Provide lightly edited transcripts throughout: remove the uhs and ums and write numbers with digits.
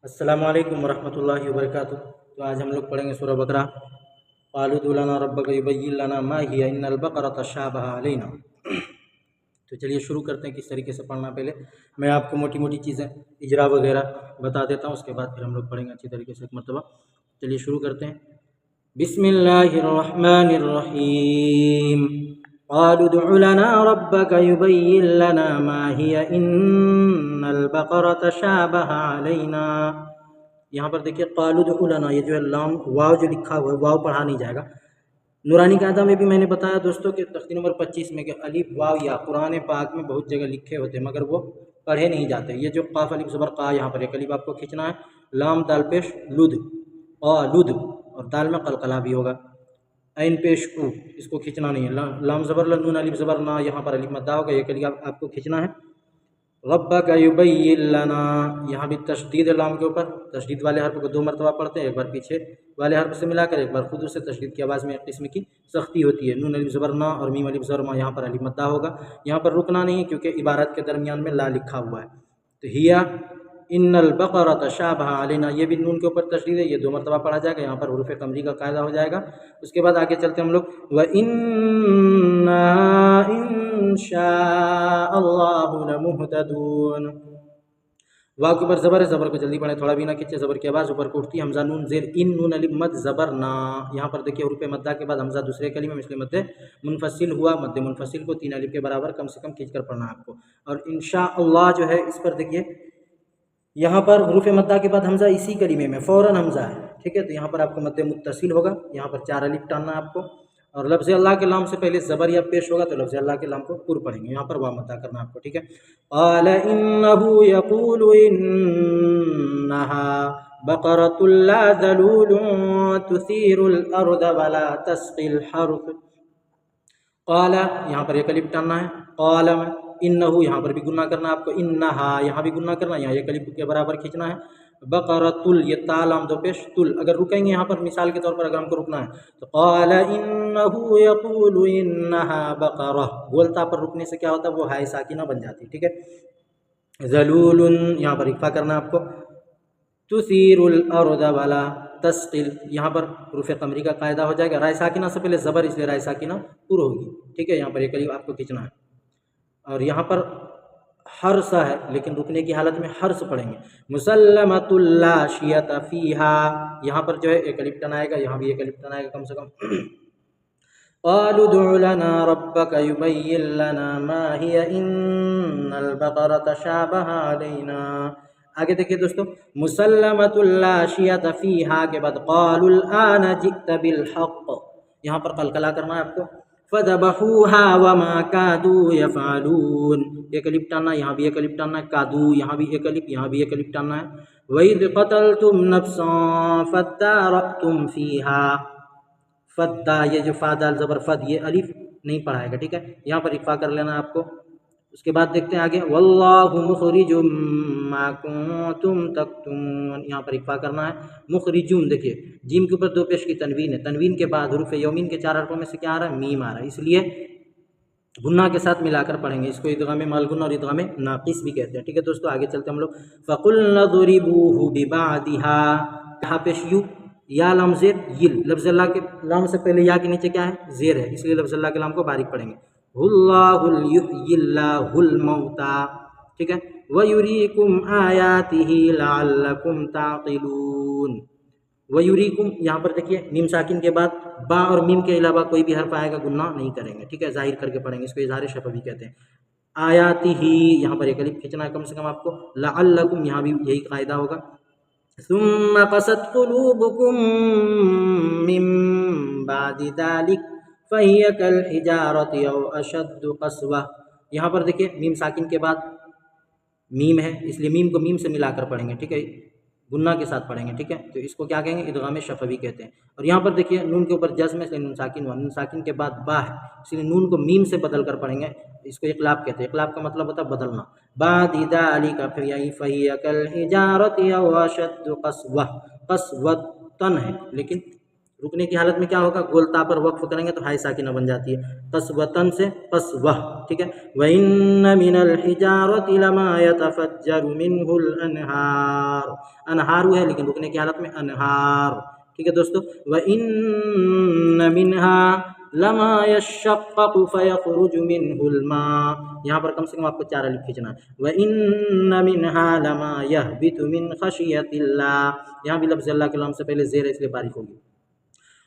अस्सलामु अलैकुम वरहमतुल्लाहि वबरकातुह। तो आज हम लोग पढ़ेंगे सूरह बकरा। क़ालू उदउ लना रब्बका युबय्यिन लना मा हिया इन्नल बक़रता शाबहा अलैना। तो चलिए शुरू करते हैं किस तरीके से पढ़ना। पहले मैं आपको मोटी मोटी चीज़ें इजरा वगैरह बता देता हूँ, उसके बाद फिर हम लोग पढ़ेंगे अच्छी तरीके से एक मरतबा। चलिए शुरू करते हैं। बिस्मिल्लाहिर्रहमानिर्रहीम। क़ालू उदउ लना रब्बका युबय्यिन लना मा हिया इन्नल बक़रता शाबहा अलैना। यहाँ पर देखिए क़ालू उदउ लना, ये जो है लाम वाव जो लिखा हुआ है, वाव पढ़ा नहीं जाएगा। नूरानी कायदा में भी मैंने बताया दोस्तों कि तख्ती नंबर 25 में कि अलिफ वाव या कुरान पाक में बहुत जगह लिखे होते हैं मगर वो पढ़े नहीं जाते। ये जो काफ अलिफ ज़बर का, यहाँ पर एक अलिफ आपको खींचना है। लाम दाल पेश लुद लुद, और दाल में कलकला भी होगा। ऐन पेश उ, इसको खींचना नहीं है। लाम ज़बर नून अलिफ ज़बर ना, यहाँ पर अलिफ मद्दा होगा, एक अलिफ आपको खींचना है। रब्बका युबय्यिन लना, यहाँ भी तशदीद लाम के ऊपर, तशदीद वाले हर्फ को दो मरतबा पढ़ते हैं, एक बार पीछे वाले हर्फ से मिलाकर, एक बार खुद से। तशदीद की आवाज़ में एक किस्म की सख्ती होती है। नून अलिफ ज़बर ना और मीम अलिफ ज़बर मा, यहाँ पर अलिफ मद्दा होगा। यहाँ पर रुकना नहीं क्योंकि इबारत के दरमियान में ला लिखा हुआ है। तो हिया इन्नल बक़रता शाबहा अलैना, ये भी नून के ऊपर तशदीद है, ये दो मरतबा पढ़ा जाएगा। यहाँ पर हुरूफ़ कमरी का कायदा हो जाएगा। उसके बाद आगे चलते हम लोग। व इन्ना इंशाअल्लाहु लमुहतदून। वाव के ऊपर ज़बर है, ज़बर को जल्दी पढ़ें, थोड़ा भी ना खींचे। ज़बर की आवाज़ ऊपर को उठती है। हमज़ा नून ज़ेर इन, नून अलिफ मद ज़बर ना। यहाँ पर देखिए हुरूफ़ मद्दा के बाद हमज़ा दूसरे कलीमे में, इसलिए मद्दे मुनफसिल हुआ। मद्दे मुनफसिल को 3 अलिफ के बराबर कम से कम खींच कर पढ़ना है आपको। और इंशाअल्लाह जो है, इस पर देखिए यहाँ पर हुरूफ़ मद्दा के बाद हमज़ा इसी कलीमे में फ़ौरन हमज़ा है, ठीक है। तो यहाँ पर आपको मद्दे मुत्तसिल होगा, यहाँ पर 4 अलिफ टानना है आपको। और लफ्ज़ अल्लाह के लाम से पहले ज़बर या पेश होगा तो लफ्ज़ अल्लाह के लाम को पुर पढ़ेंगे, यहाँ पर वाव मद्दा करना आपको, ठीक है। क़ाल इन्नहु यक़ूलु इन्नहा बक़रतुन ला ज़लूलुन तुसीरुल अर्द वला तस्क़िल हर्थ। क़ाल, यहाँ पर एक अलिफ टानना है। क़ाल में इन्नहु, यहाँ पर भी गुन्ना करना आपको। इन्नहा, यहाँ भी गुन्ना करना, यहाँ एक अलिफ के बराबर खींचना है। बक़रतुल, ये तालाम दो पेश तुल। अगर रुकेंगे यहाँ पर मिसाल के तौर पर, अगर हमको रुकना है तो क़ाल इन्नहु यक़ूलु इन्नहा बक़रह, बोलता पर रुकने से क्या होता है, वो हाय साकिना बन जाती है, ठीक है। ज़लूलुन, यहाँ पर इक्फ़ा करना आपको। तुसीरुल अर्द वला तस्क़िल, यहाँ पर हुरूफ़ कमरी का कायदा हो जाएगा। राय साकिना से पहले ज़बर, इसलिए राय साकिना पूरा होगी, ठीक है। यहाँ पर एक अलिफ आपको खींचना है। और यहाँ पर हर्स है, लेकिन रुकने की हालत में हर्स पढ़ेंगे। मुसल्लमतुल ला शियत फ़ीहा, यहाँ पर जो है एक अलिफ टन आएगा, यहाँ भी एक अलिफ टन आएगा कम से कम। क़ालू उदउ लना रब्बका युबय्यिन लना मा हिया इन्नल बक़रता शाबहा अलैना। आगे देखिए दोस्तों, मुसल्लमतुल ला शियत फ़ीहा के बाद क़ालुल आना जि'त बिल हक़्, यहाँ पर कलकला करना है आपको। फ़ज़बहूहा वमा कादू यफ़अलून, एक अलिफ टानना, यहाँ भी एक अलिफ टानना है। कादू, यहाँ भी एक अलिफ, यहाँ भी एक अलिफ टानना है। वइज़ क़तलतुम नफ़्सन फ़द्दारअतुम फ़ीहा, फ़द्दा, ये जो फ़ा दाल ज़बर फ़द, ये अलिफ नहीं पढ़ाएगा, ठीक है। यहाँ पर इक्फ़ा कर लेना आपको। उसके बाद देखते हैं आगे। वल्लाहु मुख़रिजुम मा कुंतुम तक्तुमून, यहाँ पर इक्फ़ा करना है। मुख़रिजुम, देखिए जीम के ऊपर दो पेश की तनवीन है। तनवीन के बाद हुरूफ़ यौमीन के 4 हरफ़ों में से क्या आ रहा है, मीम आ रहा है, इसलिए गुन्ना के साथ मिलाकर पढ़ेंगे। इसको इदगाम मालगुन्ना और इदगाम नाक़िस भी कहते हैं, ठीक है दोस्तों। आगे चलते हम लोग। फ़क़ुल्ना ज़ुरिबूहु बिबादिहा, यहाँ पेश यू, या लाम ज़ेर यिल, लफ्ज़ अल्लाह के लाम से पहले या के नीचे क्या है, ज़ेर है, इसलिए लफ्ज़ अल्लाह के लाम को बारीक पढ़ेंगे। हुल्लाहुल युह्यिल्लाहुल मौता, ठीक है। व युरीकुम आयातिही लअल्लकुम ताक़िलून। व युरीकुम, यहाँ पर देखिए मीम साकिन के बाद बा और मीम के अलावा कोई भी हर्फ आएगा गुन्ना नहीं करेंगे, ठीक है, ज़ाहिर करके पढ़ेंगे, इसको इज़हार शफ़वी कहते हैं। आयातिही, यहाँ पर एक अलिफ खींचना है कम से कम आपको। लअल्लकुम, यहाँ भी यही कायदा होगा। सुम्मा क़सत क़ुलूबुकुम मिन बादि ज़ालिक फ़हिय कल हिजारति औ अशद्दु क़स्वा, यहाँ पर देखिए मीम साकिन के बाद मीम है, इसलिए मीम को मीम से मिलाकर पढ़ेंगे, ठीक है, गुन्ना के साथ पढ़ेंगे, ठीक है। तो इसको क्या कहेंगे, इदगाम शफ़वी कहते हैं। और यहाँ पर देखिए नून के ऊपर जज़्म है, इसलिए नून साकिन हुआ। नून साकिन के बाद बा है, इसलिए नून को मीम से बदल कर पढ़ेंगे। इसको इक़लाब कहते हैं। इक़लाब का मतलब होता है बदलना। बादि ज़ालिका फ़हिय कल हिजारति औ अशद्दु क़स्वा, क़स्वतन है, लेकिन रुकने की हालत में क्या होगा, गोलता पर वक्फ करेंगे तो हाय साकिना बन जाती है, कस्वतन से कस्वह, ठीक है। वइन्न मिनल हिजारति लमा यतफज्जरु मिनहुल अनहार, अनहार है लेकिन रुकने की हालत में अनहार, ठीक है दोस्तों। वइन्न मिनहा लमा यशक्ककु फयखरुजु मिनहुल मा, यहाँ पर कम से कम आपको 4 अलिफ खींचना है। वइन्न मिनहा लमा यहबितु मिन खशियतिल्लाह, यहाँ भी लफ्ज़ अल्लाह के नाम से पहले ज़ेर है इसलिए बारीक होगी।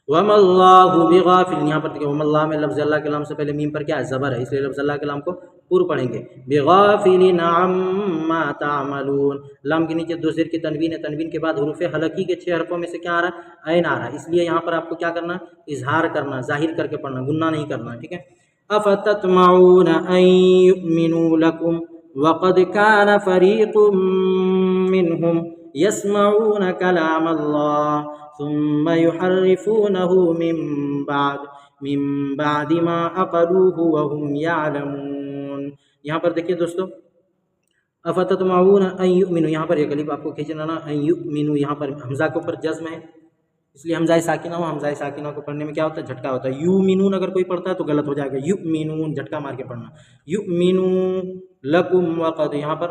वमल्लाहु बिगाफिल, यहाँ पर देखिए वमल्लाह में लफ्ज़ अल्लाह के नाम से पहले मीम पर क्या है, ज़बर है, इसलिए लफ्ज़ अल्लाह के नाम को पूर्व पढ़ेंगे। बिगाफिलिन अम्मा तामलून, लाम के नीचे 2 ज़ेर की तनवीन है, तनवीन के बाद हुरूफ़ हलकी के 6 हरफों में से क्या आ रहा है, ऐन आ रहा है, इसलिए यहाँ पर आपको क्या करना, इजहार करना, ज़ाहिर करके पढ़ना, गुन्ना नहीं करना, ठीक है। अफततमऊन अन युमिनू लकुम वक़द कान फरीक़ुम मिनहुम यस्मऊन कलाम अल्लाह सुम्मा युहर्रिफूनहु मिन बाद मा अक़लूहु वहुम यअलमून। यहाँ पर देखिए दोस्तों, अफततमऊन अन युमिनू, यहाँ पर एक अलिफ आपको खींचना ना, अन युमिनू, यहाँ पर हमज़ा के ऊपर जज़्म है इसलिए हमज़ाए साकिना हो, हमज़ाए साकिना को पढ़ने में क्या होता है, झटका होता है। युमिनून अगर कोई पढ़ता है तो गलत हो जाएगा, युमिनून झटका मार के पढ़ना, युमिनू लकुम वक़द, यहाँ पर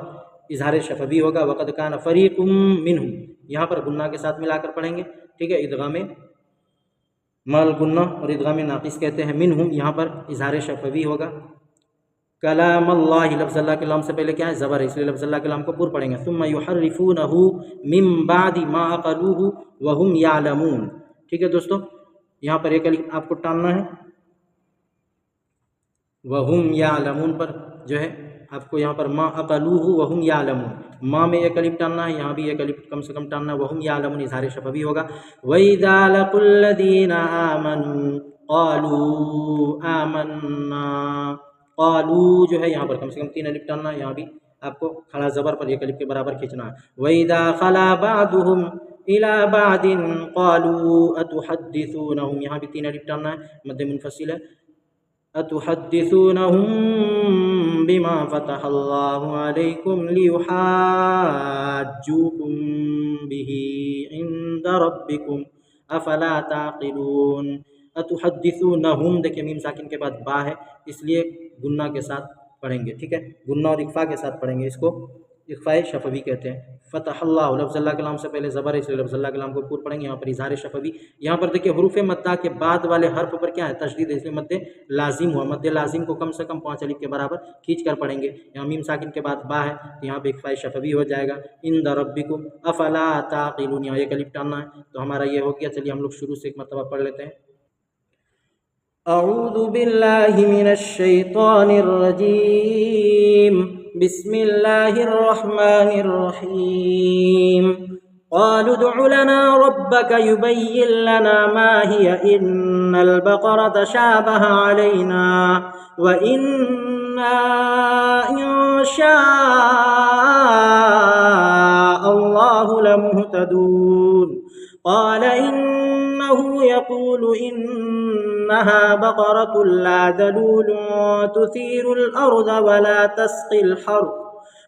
इजहार शफवी होगा, वक़द कान फरीक़ुम मिनहुम, यहाँ पर गुन्ना के साथ मिलाकर पढ़ेंगे, ठीक है। इदगाम मल गुन्ना और इदगाम नाक़िस कहते हैं, मिनहुम यहाँ पर इजहार शफवी होगा। कलाम अल्लाह, लफ्ज़ अल्लाह के नाम से पहले क्या है, ज़बर है, इसलिए लफ्ज़ अल्लाह के नाम को पूर्व पढ़ेंगे। सुम्मा युहर्रिफूनहु मिन बादि मा अक़लूहु वहुम यअलमून, ठीक है दोस्तों। यहाँ पर एक अलिफ आपको टालना है, वहुम यअलमून पर जो है आपको यहाँ पर मा अक़लूहु वहुम यअलमून, माँ में एक अलिफ टालना है, यहाँ भी एक अलिफ कम से कम टालना है, वहुम यअलमून इज़हार शफवी होगा। वइज़ा लक़ुल्लज़ीना आमनू क़ालू आमन्ना, क़ालू जो है यहाँ पर कम से कम 3 अलिफ टालना है, यहाँ भी आपको खड़ा ज़बर पर एक अलिफ के बराबर खींचना है। वइज़ा ख़ला बअदुहुम इला बअदिन क़ालू अतुहद्दिसूनहुम, यहाँ भी 3 अलिफ टालना है, मद्दे मुनफ़सिल है। अतुहद्दिसूनहुम बिमा फ़तहल्लाहु अलैकुम लियुहाज्जूकुम बिही इंद रब्बिकुम अफ़ला ताक़िलून। अतुहद्दिसूनहुम, देखिए मीम साकिन के बाद बा है इसलिए गुन्ना के साथ पढ़ेंगे, ठीक है, गुन्ना और इक़फ़ा के साथ पढ़ेंगे, इसको इक़फ़ाए शफवी कहते हैं। फ़तहल्लाहु, लफ्ज़ अल्लाह के नाम से पहले ज़बर है इसलिए लफ्ज़ अल्लाह के नाम को पूर्व पढ़ेंगे, यहाँ पर इज़हार शफवी। यहाँ पर देखिए हुरूफ़ मद्दा के बाद वाले हर्फ पर क्या है, तशदीद है, इसलिए मद्दे लाजिम हुआ, मद्दे लाजिम को कम से कम 5 अलिफ के बराबर खींच कर पढ़ेंगे। यहाँ मीम साकिन के बाद बा है तो यहाँ पर इक़फ़ाए शफवी हो जाएगा। इंद रब्बिकुम अफ़ला ताक़िलून, यहाँ एक अलिफ टालना है, तो हमारा ये हो गया। चलिए हम लोग शुरू से एक मरतबा पढ़ लेते हैं। अऊज़ु बिल्लाहि मिनश शैतानिर रजीम, बिस्मिल्लाहिर रहमानिर रहीम। क़ालू उदउ लना रब्बक युबय्यिन लना मा हिय इन्नल बक़रा तशाबह अलैना व इन्ना इंशाअल्लाहु लमुहतदून। क़ाल इन्नहु यक़ूलु इन्नहा बक़रतुन ला ज़लूलुन तुसीरुल अर्ज़ वला तस्क़िल हर्थ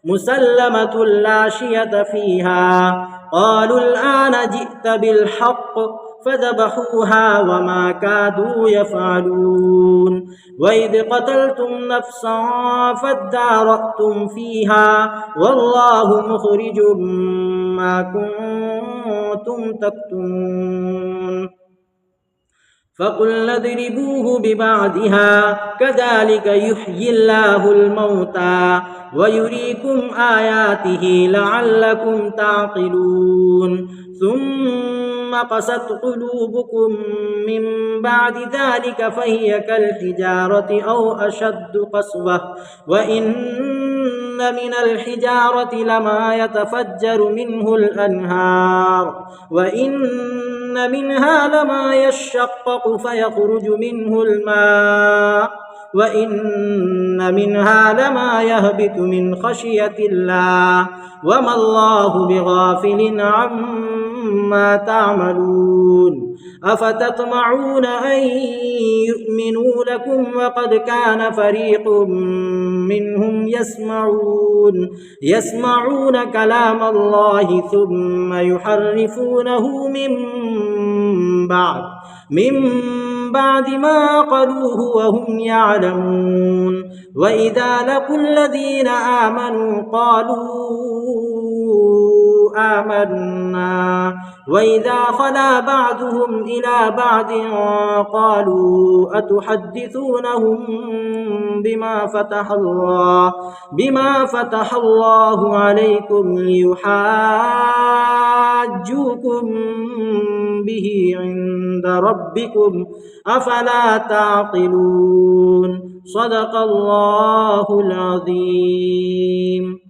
मुसल्लमतुन ला शियत फ़ीहा। क़ालू अलआन जि'त बिलहक़्क़ फ़ज़बहूहा वमा कादू यफ़अलून। वइज़ क़तलतुम नफ़्सन फ़द्दारअतुम फ़ीहा वल्लाहु मुख़रिजुम मा कुन्तुम तक्तुमून। फ़क़ुल्ना इज़रिबूहु बिबअदिहा कज़ालिक युह्यिल्लाहुल मौता व युरीकुम आयातिहि लअल्लकुम ताक़िलून। सुम्मा क़सत क़ुलूबुकुम मिन बअदि ज़ालिक फ़हिय कल्हिजारति औ अशद्दु क़स्वह व इन्न मिनल हिजारति लमा यतफ़ज्जरु मिनहुल अनहार व इन्न मिनहा लमा यशक़्क़क़ु फ़यख़रुजु मिनहुल माअ व इन्न मिनहा लमा यहबितु मिन खशियतिल्लाह वमल्लाहु बिगाफ़िलिन अम्मा तामलून। अफ़ततमऊन अन युमिनू लकुम वक़द कान फ़रीक़ुम मिनहुम यस्मऊन कलाम अल्लाहि सुम्मा युहर्रिफूनहु मिन بعد ما قالوه وهم يعلمون وإذا لقوا الذين آمنوا قالوا آمنا وإذا خلا بعضهم إلى بعض قالوا أتحدثونهم بما فتح الله عليكم ليحاجوكم به عند ربكم أفلا تعقلون صدق الله العظيم.